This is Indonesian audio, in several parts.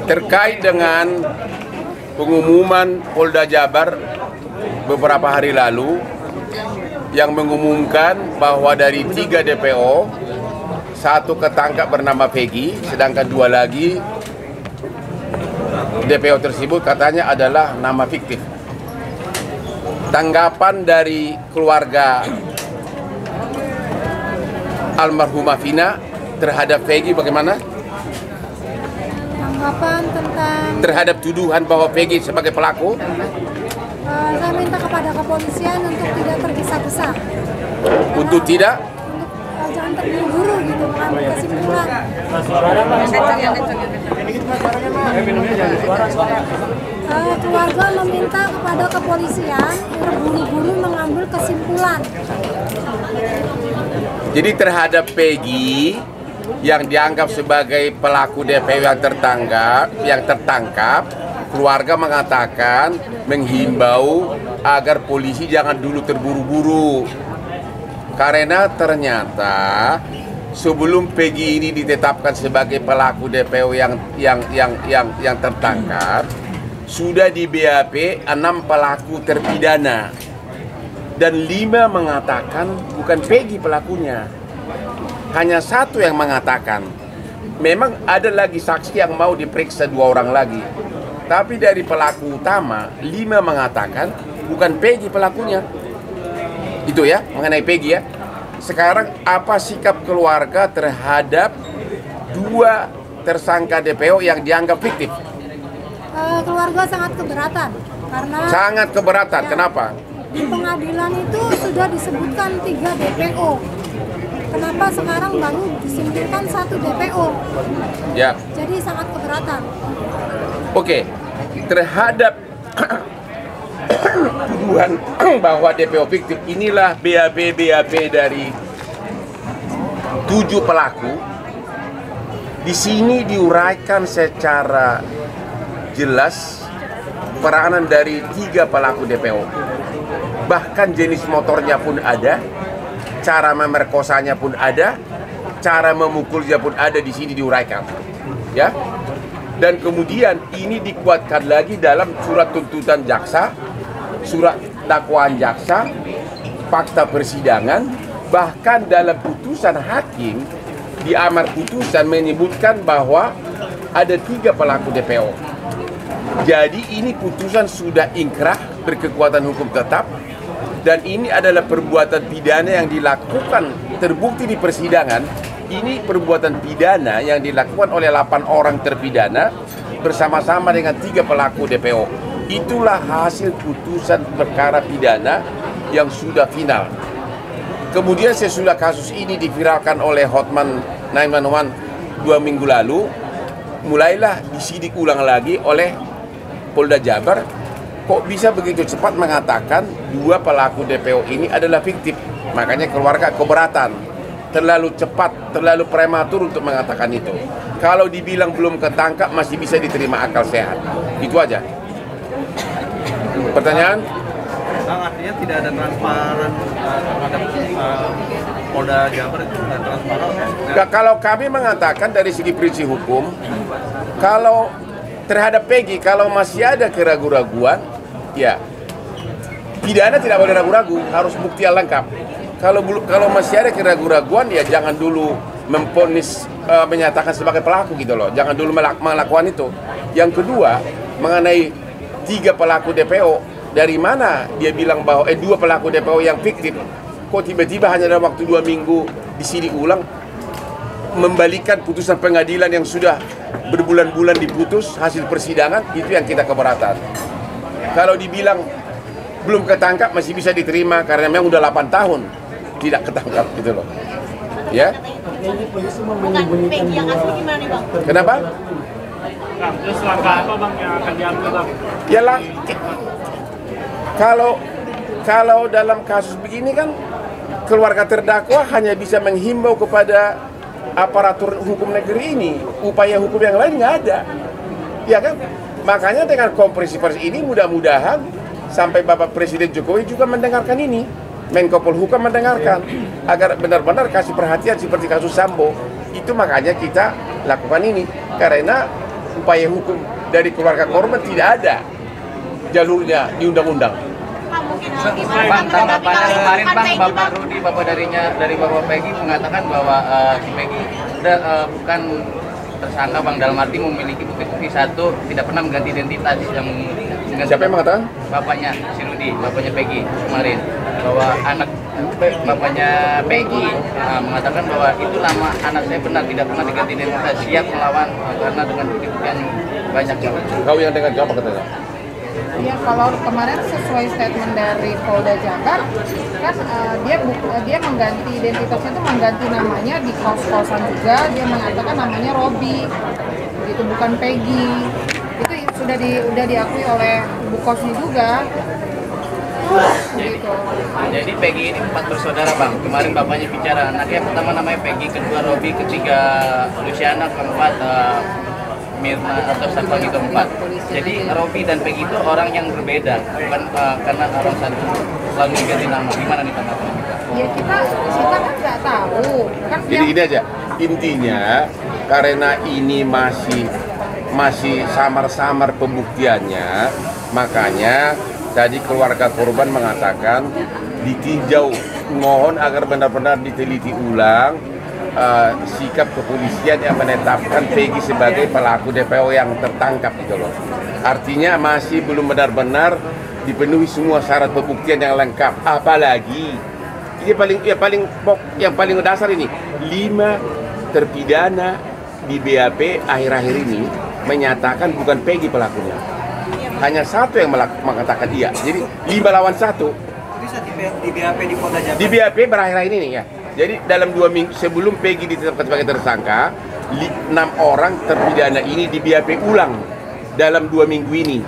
Terkait dengan pengumuman Polda Jabar beberapa hari lalu yang mengumumkan bahwa dari 3 DPO, 1 ketangkap bernama Peggy, sedangkan 2 lagi DPO tersebut katanya adalah nama fiktif. Tanggapan dari keluarga almarhumah Vina terhadap Peggy bagaimana? Tanggapan tentang Terhadap tuduhan bahwa Peggy sebagai pelaku? saya minta kepada kepolisian untuk tidak tergesa-gesa. Untuk tidak? Untuk jangan terburu-buru gitu mengambil kesimpulan. Keluarga meminta kepada kepolisian terburu-buru mengambil kesimpulan. Jadi terhadap Peggy yang dianggap sebagai pelaku DPO yang tertangkap, keluarga mengatakan menghimbau agar polisi jangan dulu terburu-buru. Karena ternyata sebelum Peggy ini ditetapkan sebagai pelaku DPO yang tertangkap, sudah di BAP 6 pelaku terpidana dan 5 mengatakan bukan Peggy pelakunya. Hanya 1 yang mengatakan. Memang ada lagi saksi yang mau diperiksa 2 orang lagi. Tapi dari pelaku utama 5 mengatakan bukan Peggy pelakunya. Itu ya mengenai Peggy ya. Sekarang apa sikap keluarga terhadap 2 tersangka DPO yang dianggap fiktif? Keluarga sangat keberatan karena Sangat keberatan. Ya, Kenapa? di pengadilan itu sudah disebutkan 3 DPO. Kenapa sekarang baru disimpulkan 1 DPO? Ya. Jadi sangat keberatan. Oke. Terhadap tuduhan bahwa DPO fiktif, inilah BAP dari 7 pelaku. Di sini diuraikan secara jelas peranan dari 3 pelaku DPO. Bahkan jenis motornya pun ada, cara memerkosanya pun ada, cara memukulnya pun ada, di sini diuraikan. Ya. Dan kemudian ini dikuatkan lagi dalam surat tuntutan jaksa, surat dakwaan jaksa, fakta persidangan, bahkan dalam putusan hakim di amar putusan menyebutkan bahwa ada 3 pelaku DPO. Jadi ini putusan sudah inkrah, berkekuatan hukum tetap, dan ini adalah perbuatan pidana yang dilakukan terbukti di persidangan. Ini perbuatan pidana yang dilakukan oleh 8 orang terpidana bersama-sama dengan 3 pelaku DPO. Itulah hasil putusan perkara pidana yang sudah final. Kemudian sesudah kasus ini diviralkan oleh Hotman 911 2 minggu lalu, mulailah disidik ulang lagi oleh Polda Jabar. Kok bisa begitu cepat mengatakan 2 pelaku DPO ini adalah fiktif? Makanya keluarga keberatan. Terlalu cepat, terlalu prematur untuk mengatakan itu. Kalau dibilang belum ketangkap masih bisa diterima akal sehat. Itu aja. Pertanyaan? Bang, artinya tidak ada transparan terhadap Polda Jabar itu tidak transparan? Nah, kalau kami mengatakan dari segi prinsip hukum, kalau terhadap Peggy, kalau masih ada keraguan-raguan, ya pidana tidak boleh ragu-ragu, harus bukti yang lengkap. Kalau masih ada keraguan-raguan, ya jangan dulu memvonis menyatakan sebagai pelaku gitu loh. Jangan dulu melakukan itu. Yang kedua, mengenai 3 pelaku DPO, dari mana dia bilang bahwa 2 pelaku DPO yang fiktif? Kok tiba-tiba hanya dalam waktu 2 minggu disidik ulang, membalikan putusan pengadilan yang sudah berbulan-bulan diputus hasil persidangan? Itu yang kita keberatan. Kalau dibilang belum ketangkap masih bisa diterima karena memang udah 8 tahun tidak ketangkap gitu loh. Ya. Bukan Peggy yang asli gimana nih Bang? Kenapa? Bang, terus langkah apa Bang yang akan diambil Bang? Ya kalau dalam kasus begini kan keluarga terdakwa hanya bisa menghimbau kepada aparatur hukum negeri ini. Upaya hukum yang lain nggak ada. Ya kan? Makanya dengan konferensi pers ini mudah-mudahan sampai Bapak Presiden Jokowi juga mendengarkan ini. Menko Polhukam mendengarkan agar benar-benar kasih perhatian seperti kasus Sambo. Itu makanya kita lakukan ini, karena upaya hukum dari keluarga korban tidak ada jalurnya di undang-undang. Pak, mungkin gimana Bang, Bang menanggapi tanggapannya kalau kemarin bukan Bang, Peggy, Bapak Bang? Rudi, dari Bapak Peggy mengatakan bahwa si Peggy udah bukan tersangka Bang, dalam arti memiliki bukti-bukti satu, tidak pernah mengganti identitas yang Siapa yang mengatakan? bapaknya si Rudi, bapaknya Peggy kemarin, bahwa anak bapaknya Peggy mengatakan bahwa itu nama anak saya benar, tidak pernah diganti identitas, siap melawan karena dengan bukti-bukti yang banyak. Kau yang dengan siapa katanya? Ya, kalau kemarin sesuai statement dari Polda Jabar kan dia mengganti identitasnya itu mengganti namanya di kos-kosan juga, dia mengatakan namanya Robi gitu, bukan Peggy. Itu udah diakui oleh ibu kosnya juga gitu. Jadi Peggy ini 4 bersaudara Bang. Kemarin bapaknya bicara, anaknya pertama namanya Peggy, kedua Robi, ketiga Luciana, keempat Mirna atau Sapani keempat. Jadi Robi dan Peggy itu orang yang berbeda, bukan karena orang satu selalu ganti nama. Gimana nih tanggapan kita? Ya kita kan nggak tahu kan. Jadi gini aja, intinya karena ini masih samar-samar pembuktiannya, makanya tadi keluarga korban mengatakan ditinjau, mohon agar benar-benar diteliti ulang sikap kepolisian yang menetapkan Peggy sebagai pelaku DPO yang tertangkap gitu loh. Artinya masih belum benar-benar dipenuhi semua syarat pembuktian yang lengkap. Apalagi ini yang paling dasar ini, 5 terpidana di BAP akhir-akhir ini menyatakan bukan Peggy pelakunya. Hanya 1 yang mengatakan iya. Jadi 5 lawan 1. Bisa di BAP di Polda Jabar. Di BAP berakhir-akhir ini nih ya. Jadi dalam 2 minggu sebelum Peggy ditetapkan sebagai tersangka, 6 orang terpidana ini di BAP ulang dalam 2 minggu ini.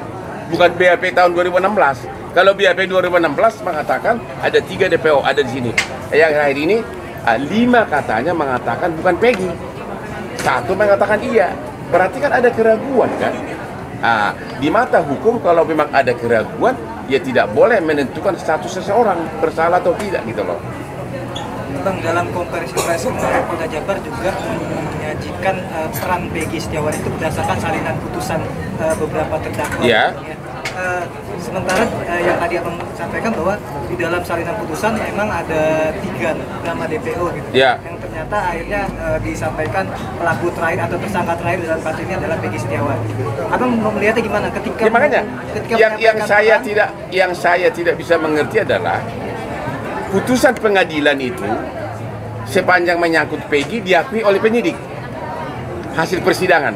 Bukan BAP tahun 2016. Kalau BAP 2016 mengatakan ada 3 DPO ada di sini. Yang akhir ini 5 katanya mengatakan bukan Peggy. 1 mengatakan iya. Berarti kan ada keraguan kan? Di mata hukum kalau memang ada keraguan, ya tidak boleh menentukan status seseorang bersalah atau tidak gitu loh. Bang, dalam komparisi press Polda Jabar juga menyajikan peran Peggy Setiawan itu berdasarkan salinan putusan beberapa terdakwa. Ya. Sementara yang tadi abang sampaikan bahwa di dalam salinan putusan memang ada 3 nama DPO gitu. Ya. Yang ternyata akhirnya disampaikan pelaku terakhir atau tersangka terakhir dalam kasus ini adalah Peggy Setiawan. Abang mau melihatnya gimana ketika Ya makanya ketika yang saya tidak bisa mengerti adalah putusan pengadilan itu sepanjang menyangkut Peggy diakui oleh penyidik hasil persidangan,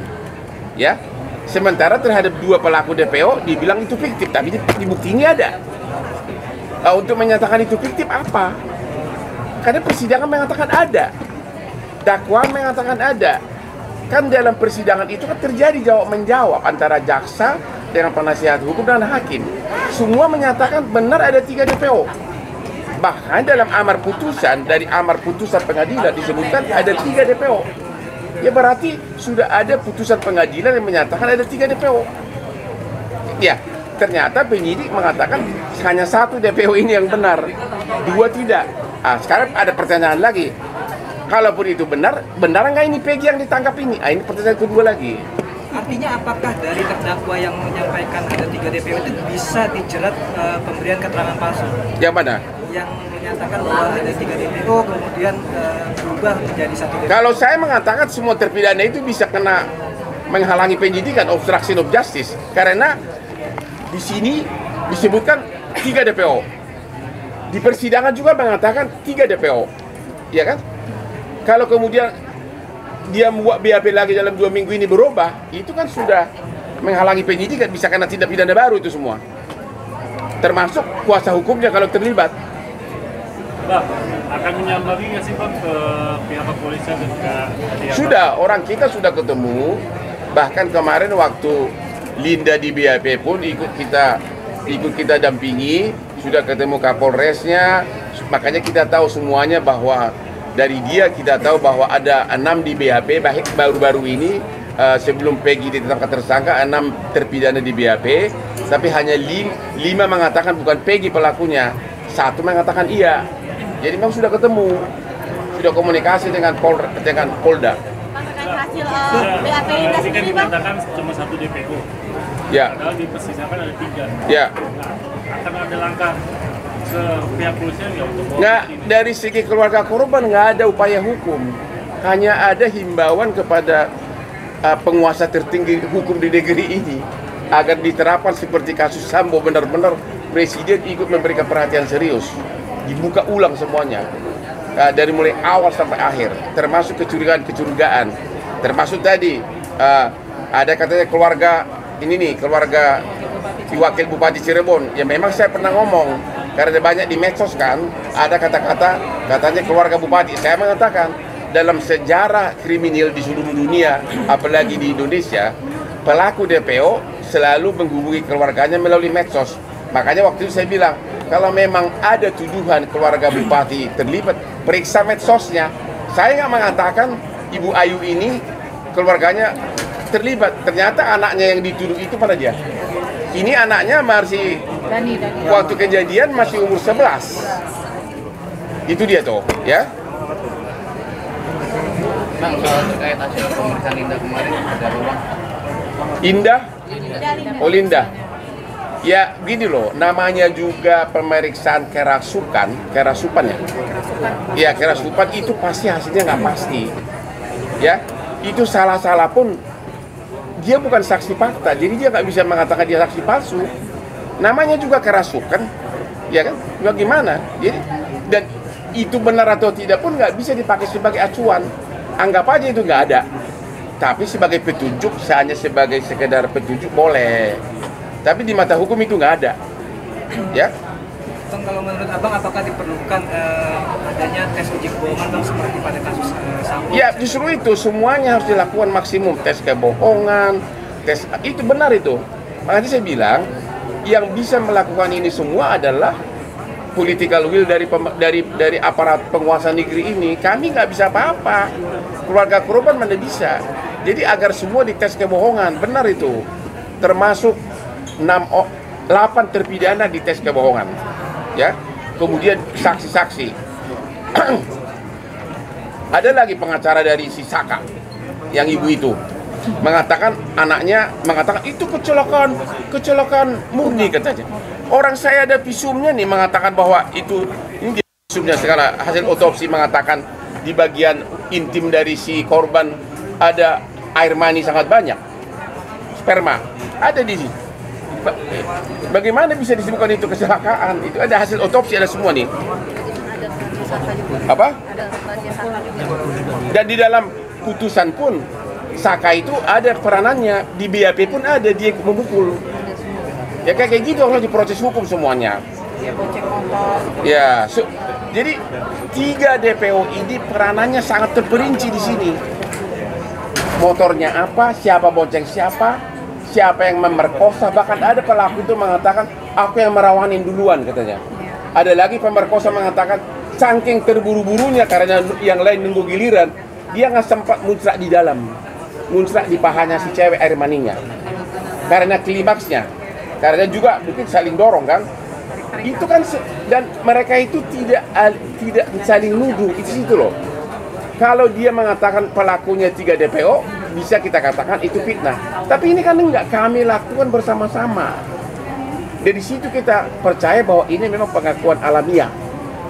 ya. Sementara terhadap 2 pelaku DPO dibilang itu fiktif, tapi di bukti ini ada. Untuk menyatakan itu fiktif apa? Karena persidangan mengatakan ada, dakwaan mengatakan ada. Kan dalam persidangan itu kan terjadi jawab menjawab antara jaksa dengan penasihat hukum dan hakim. Semua menyatakan benar ada 3 DPO. Bahkan dalam amar putusan, dari amar putusan pengadilan disebutkan ada 3 DPO. Ya berarti sudah ada putusan pengadilan yang menyatakan ada 3 DPO. Ya, ternyata penyidik mengatakan hanya 1 DPO ini yang benar, 2 tidak. Sekarang ada pertanyaan lagi. Kalaupun itu benar nggak ini Peggy yang ditangkap ini? Ini pertanyaan kedua lagi. Artinya apakah dari terdakwa yang menyampaikan ada 3 DPO itu bisa dijerat pemberian keterangan palsu? Yang mana? Yang menyatakan bahwa ada 3 DPO kemudian berubah menjadi 1 DPO. Kalau saya mengatakan semua terpidana itu bisa kena menghalangi penyidikan, obstruction of justice, karena di sini disebutkan 3 DPO. Di persidangan juga mengatakan 3 DPO, ya kan? Kalau kemudian dia membuat BAP lagi dalam 2 minggu ini berubah, itu kan sudah menghalangi penyidikan, bisa kena tindak pidana baru itu semua. Termasuk kuasa hukumnya kalau terlibat. Bang, akan menyambangi nggak sih Bang ke pihak kepolisian ketika Sudah, orang kita sudah ketemu. Bahkan kemarin waktu Linda di BAP pun ikut kita dampingi, sudah ketemu Kapolresnya. Makanya kita tahu semuanya bahwa dari dia kita tahu bahwa ada 6 di BAP, baru-baru ini sebelum Peggy ditetapkan tersangka 6 terpidana di BAP, tapi hanya 5 mengatakan bukan Peggy pelakunya, 1 mengatakan iya. Jadi memang sudah ketemu. video komunikasi dengan Polda. Bang, terkait hasil BAP Linda Tadi kan sendiri, Bang. dikatakan cuma 1 DPO. Ya, Padahal dipersisakan ada 3. ya. Akan ada langkah ke pihak polisian nggak untuk Nggak, dari segi keluarga korban nggak ada upaya hukum. Hanya ada himbauan kepada penguasa tertinggi hukum di negeri ini agar diterapkan seperti kasus Sambo, benar-benar Presiden ikut memberikan perhatian serius. Dibuka ulang semuanya. Dari mulai awal sampai akhir, termasuk kecurigaan, termasuk tadi ada katanya keluarga ini nih, keluarga Wakil Bupati Cirebon, ya memang saya pernah ngomong, karena banyak di medsos kan, ada kata-kata katanya keluarga Bupati. Saya mengatakan dalam sejarah kriminal di seluruh dunia, apalagi di Indonesia, pelaku DPO selalu menghubungi keluarganya melalui medsos. Makanya waktu itu saya bilang, kalau memang ada tuduhan keluarga Bupati terlibat, periksa medsosnya. Saya nggak mengatakan Ibu Ayu ini keluarganya terlibat. Ternyata anaknya yang dituduh itu pada dia. Ini anaknya masih Dani. waktu kejadian masih umur 11. Itu dia tuh, ya. Bang, soal terkait hasil pemeriksaan Linda kemarin ada apa, Bang? Indah, oh Linda. Ya gini loh, namanya juga pemeriksaan kerasukan ya. Ya kerasukan itu pasti hasilnya nggak pasti. Ya, itu salah-salah pun dia bukan saksi fakta, jadi dia nggak bisa mengatakan dia saksi palsu. Namanya juga kerasukan, ya kan? Bagaimana? Jadi dan itu benar atau tidak pun nggak bisa dipakai sebagai acuan. Anggap aja itu nggak ada. Tapi sebagai petunjuk, hanya sebagai sekedar petunjuk boleh. Tapi di mata hukum itu nggak ada, ya. Bang, kalau menurut abang apakah diperlukan adanya tes uji kebohongan bang seperti pada kasus Sambo? Ya justru itu semuanya harus dilakukan maksimum, tes kebohongan, tes itu benar itu. Makanya saya bilang yang bisa melakukan ini semua adalah political will dari aparat penguasa negeri ini. Kami nggak bisa apa-apa, keluarga korban mana bisa. Jadi agar semua dites kebohongan, benar itu, termasuk 8 terpidana dites kebohongan, ya. Kemudian saksi-saksi. Ada lagi pengacara dari si Saka, yang ibu itu mengatakan anaknya mengatakan itu kecelakaan murni katanya. Orang saya ada visumnya nih mengatakan bahwa itu ini visumnya sekarang hasil otopsi mengatakan di bagian intim dari si korban ada air mani sangat banyak, sperma ada di sini. Bagaimana bisa disebutkan itu kecelakaan? Itu ada hasil otopsi, ada semua nih. Apa? Dan di dalam putusan pun Saka itu ada peranannya, di BAP pun ada dia memukul. Ya kayak gitu harus diproses hukum semuanya. Ya, jadi 3 DPO ini peranannya sangat terperinci di sini. Motornya apa, siapa bonceng siapa yang memerkosa, bahkan ada pelaku itu mengatakan aku yang merawanin duluan katanya. Ada lagi pemerkosa mengatakan saking terburu-burunya karena yang lain nunggu giliran, dia nggak sempat muncrat di dalam, muncrat di pahanya si cewek air maninya. Karena klimaksnya, karena juga mungkin saling dorong kan. Itu kan dan mereka itu tidak saling nuduh itu situ loh. Kalau dia mengatakan pelakunya 3 DPO, bisa kita katakan itu fitnah. Tapi ini kan enggak, kami lakukan bersama-sama. Dari situ kita percaya bahwa ini memang pengakuan alamiah,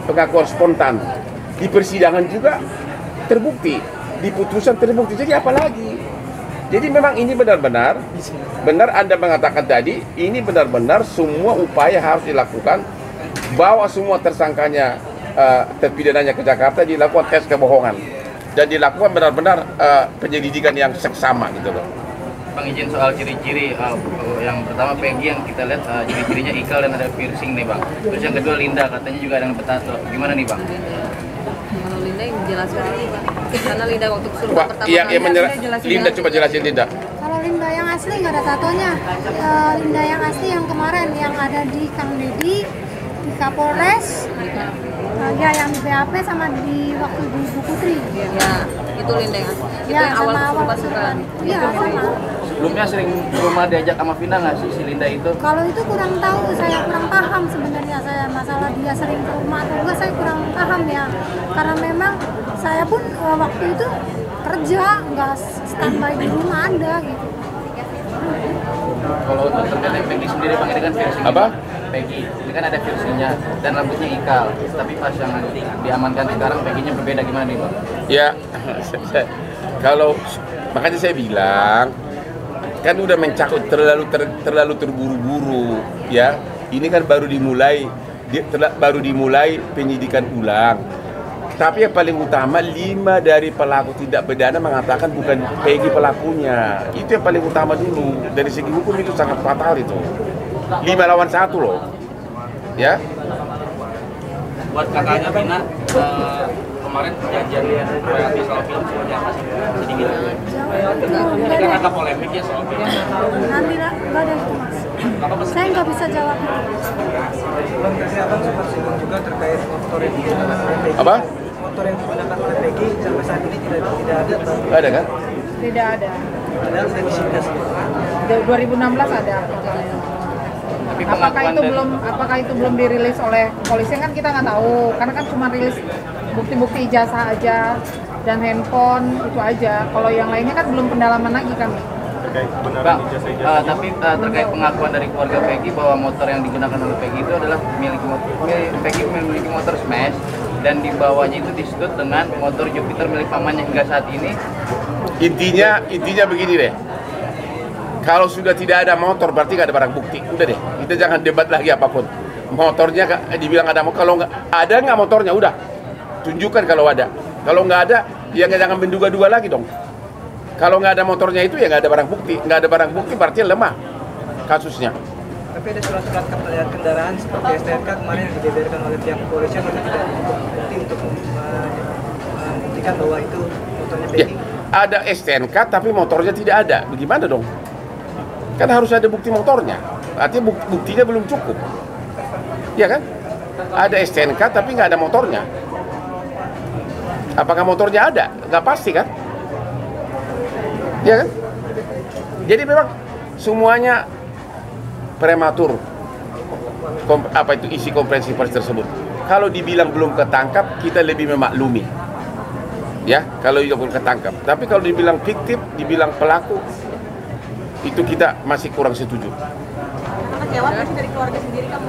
pengakuan spontan. Di persidangan juga terbukti, di putusan terbukti. Jadi apa lagi? Jadi memang ini benar-benar, benar Anda mengatakan tadi, ini benar-benar semua upaya harus dilakukan. Bawa semua tersangkanya, terpidananya ke Jakarta, dilakukan tes kebohongan. Dan dilakukan benar-benar penyelidikan yang seksama gitu loh. Bang, izin soal ciri-ciri, yang pertama Peggy yang kita lihat ciri-cirinya ikal dan ada piercing nih Bang. Terus yang kedua Linda katanya juga ada yang bertato. Gimana nih Bang? Kalau Linda yang menjelaskan ini Pak, karena Linda waktu kesurupan Coba, pertama Linda coba jelasin Linda. Kalau Linda yang asli nggak ada tatonya. Linda yang asli yang kemarin yang ada di Kang Deddy, di Kapolres, ya yang di BAP sama di waktu di Bu Putri. Ya, itu Linda yang asli. Itu Ya, yang awal sama kesurupan. Iya, sama. Sebelumnya sering ke rumah diajak sama Vina nggak sih si Linda itu? Kalau itu kurang tahu, saya kurang paham sebenarnya saya masalah dia sering ke rumah atau enggak, saya kurang paham ya. Karena memang saya pun waktu itu kerja, nggak standby di rumah ada gitu. Kalau untuk terkait Peggy sendiri Bang, ini kan versi Apa? Peggy, ini kan ada versinya dan rambutnya ikal. Tapi pas yang diamankan sekarang Peggy-nya berbeda, gimana nih Bang? Ya, kalau makanya saya bilang kan udah mencakup terlalu terburu-buru ya. Ini kan baru dimulai penyidikan ulang. Tapi yang paling utama 5 dari pelaku tindak pidana mengatakan bukan Peggy pelakunya. Itu yang paling utama dulu. Dari segi hukum itu sangat fatal itu. 5 lawan 1 loh. Ya. Buat kakaknya Vina, kemarin perjanjian royalti soal film seperti apa sih? Sedikit. Ini kan ada polemik ya soal film. Nanti nggak ada itu mas. Saya nggak bisa jawab itu. Bang, tadi abang sempat singgung juga terkait motor yang digunakan oleh Peggy. Apa? Motor yang digunakan oleh Peggy sampai saat ini tidak ada, Bang. Nggak ada kan? Tidak ada. Padahal sudah disita semua. 2016 ada. Tapi Apakah itu belum dirilis oleh kepolisian kan kita nggak tahu, karena kan cuma rilis bukti-bukti ijazah aja dan handphone itu aja. Kalau yang lainnya kan belum pendalaman lagi kami. Bang, tapi terkait pengakuan dari keluarga Peggy bahwa motor yang digunakan oleh Peggy itu adalah Peggy memiliki motor Smash dan di bawahnya itu disebut dengan motor Jupiter milik pamannya hingga saat ini. Intinya begini deh. Kalau sudah tidak ada motor berarti nggak ada barang bukti. Udah deh, kita jangan debat lagi apapun. Motornya dibilang ada, kalau nggak motornya udah tunjukkan kalau ada. Kalau nggak ada, ya jangan menduga-duga lagi dong. Kalau nggak ada motornya itu ya nggak ada barang bukti. Nggak ada barang bukti berarti lemah kasusnya. Tapi ada surat-surat kendaraan seperti STNK kemarin yang dibeberkan oleh pihak kepolisian itu tidak cukup bukti untuk membuktikan bahwa itu motornya Peggy. Ya, ada STNK tapi motornya tidak ada. Bagaimana dong? Kan harus ada bukti motornya. Artinya buktinya belum cukup. Ya kan? Ada STNK tapi nggak ada motornya. Apakah motornya ada? Nggak pasti kan? Ya kan? Jadi memang semuanya prematur. Apa itu isi konferensi pers tersebut? Kalau dibilang belum ketangkap, kita lebih memaklumi. Ya, kalau belum ketangkap. Tapi kalau dibilang fiktif, dibilang pelaku, itu kita masih kurang setuju. Kecewa nggak sih dari keluarga sendiri kamu?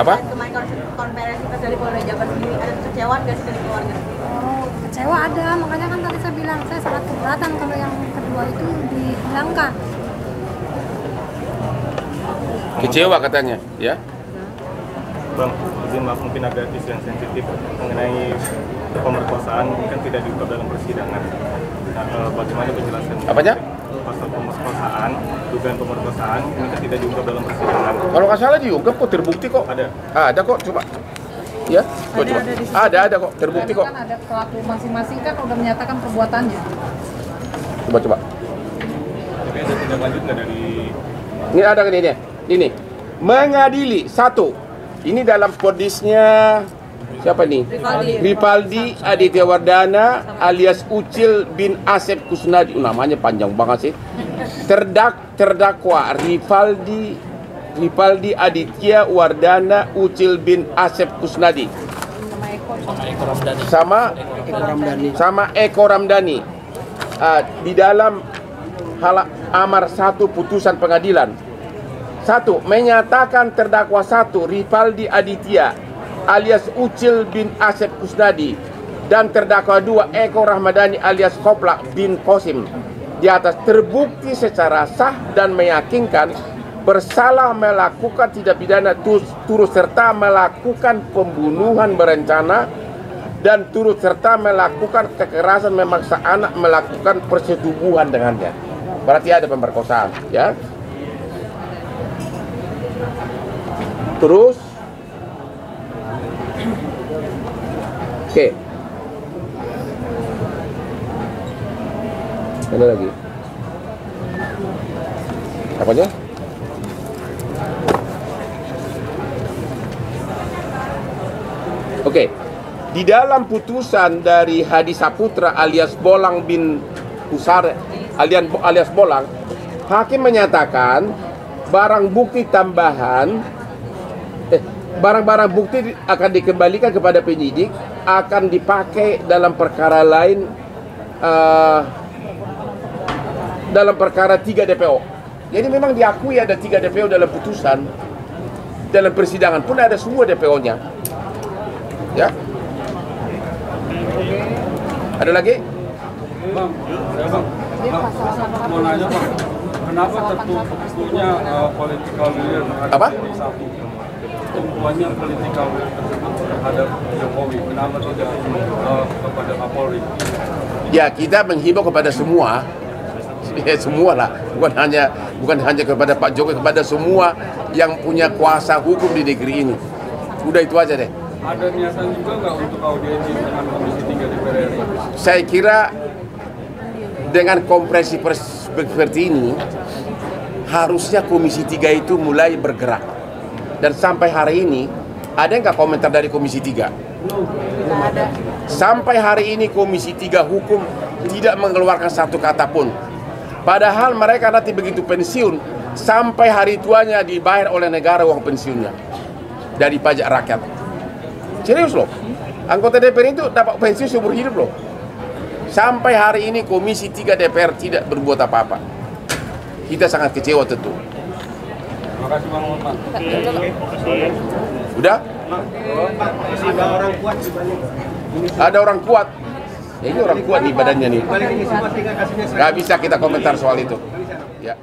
Apa? Kemarin konferensi pers dari Polda Jabar sendiri, ada kekecewaan nggak sih dari keluarga sendiri? Oh, kecewa ada, makanya kan tadi saya bilang saya sangat keberatan kalau yang kedua itu dihilangkan. Kecewa katanya, ya. Bang, izin maaf mungkin ada isu yang sensitif mengenai pemerkosaan kan tidak diungkap dalam persidangan. Nah, bagaimana penjelasan? Apanya? Pasal pemerkosaan, dugaan pemerkosaan ini kan tidak diungkap dalam persidangan. Kalau nggak salah diungkap kok, terbukti kok. Ada. Ada kok, coba. Ya, coba. Ada kok, terbukti kok. Kan ada pelaku masing-masing kan udah menyatakan perbuatannya. Coba. Tapi ada tindak lanjut nggak dari? Ini ada kan ini. Mengadili satu. Ini dalam podisnya siapa nih? Ripaldi Aditya Wardana alias Ucil bin Asep Kusnadi. Namanya panjang banget sih. Terdakwa Ripaldi Aditya Wardana Ucil bin Asep Kusnadi. Sama Eko Ramdhani. Di dalam amar 1 putusan pengadilan. 1. Menyatakan terdakwa 1 Ripaldi Aditya alias Ucil bin Asep Kusnadi dan terdakwa 2 Eko Rahmadani alias Koplak bin Kosim di atas terbukti secara sah dan meyakinkan bersalah melakukan tindak pidana turut serta melakukan pembunuhan berencana dan turut serta melakukan kekerasan memaksa anak melakukan persetubuhan dengannya. Berarti ada pemerkosaan, ya. Terus oke. Ada lagi. Apanya? Oke. Di dalam putusan dari Hadi Saputra alias Bolang bin Husar alias Bolang, hakim menyatakan barang bukti tambahan barang-barang bukti akan dikembalikan kepada penyidik akan dipakai dalam perkara lain, dalam perkara 3 DPO. Jadi memang diakui ada 3 DPO dalam putusan. Dalam persidangan pun ada semua DPO-nya. Ya. Ada lagi? Bang, mau nanya Bang, kenapa tertumpunya political will apa? Tumpuannya political will terhadap Jokowi, kenapa tidak kepada Kapolri? Ya, kita menghimbau kepada semua, ya semua lah, bukan hanya kepada Pak Jokowi, kepada semua yang punya kuasa hukum di negeri ini. Udah itu aja deh. Ada niatan juga nggak untuk audiensi dengan Komisi 3 DPR RI? Saya kira dengan kompresi seperti ini, harusnya Komisi 3 itu mulai bergerak. Dan sampai hari ini, ada nggak komentar dari Komisi 3? Sampai hari ini Komisi 3 Hukum tidak mengeluarkan satu kata pun. Padahal mereka nanti begitu pensiun, sampai hari tuanya dibayar oleh negara uang pensiunnya dari pajak rakyat. Serius loh, anggota DPR itu dapat pensiun seumur hidup loh. Sampai hari ini Komisi 3 DPR tidak berbuat apa-apa. Kita sangat kecewa tentu. Terima kasih Bang Muhammad. Udah? Ada orang kuat di balik. Ada orang kuat. Ya, ini orang kuat di badannya nih. Gak bisa kita komentar soal itu. Ya.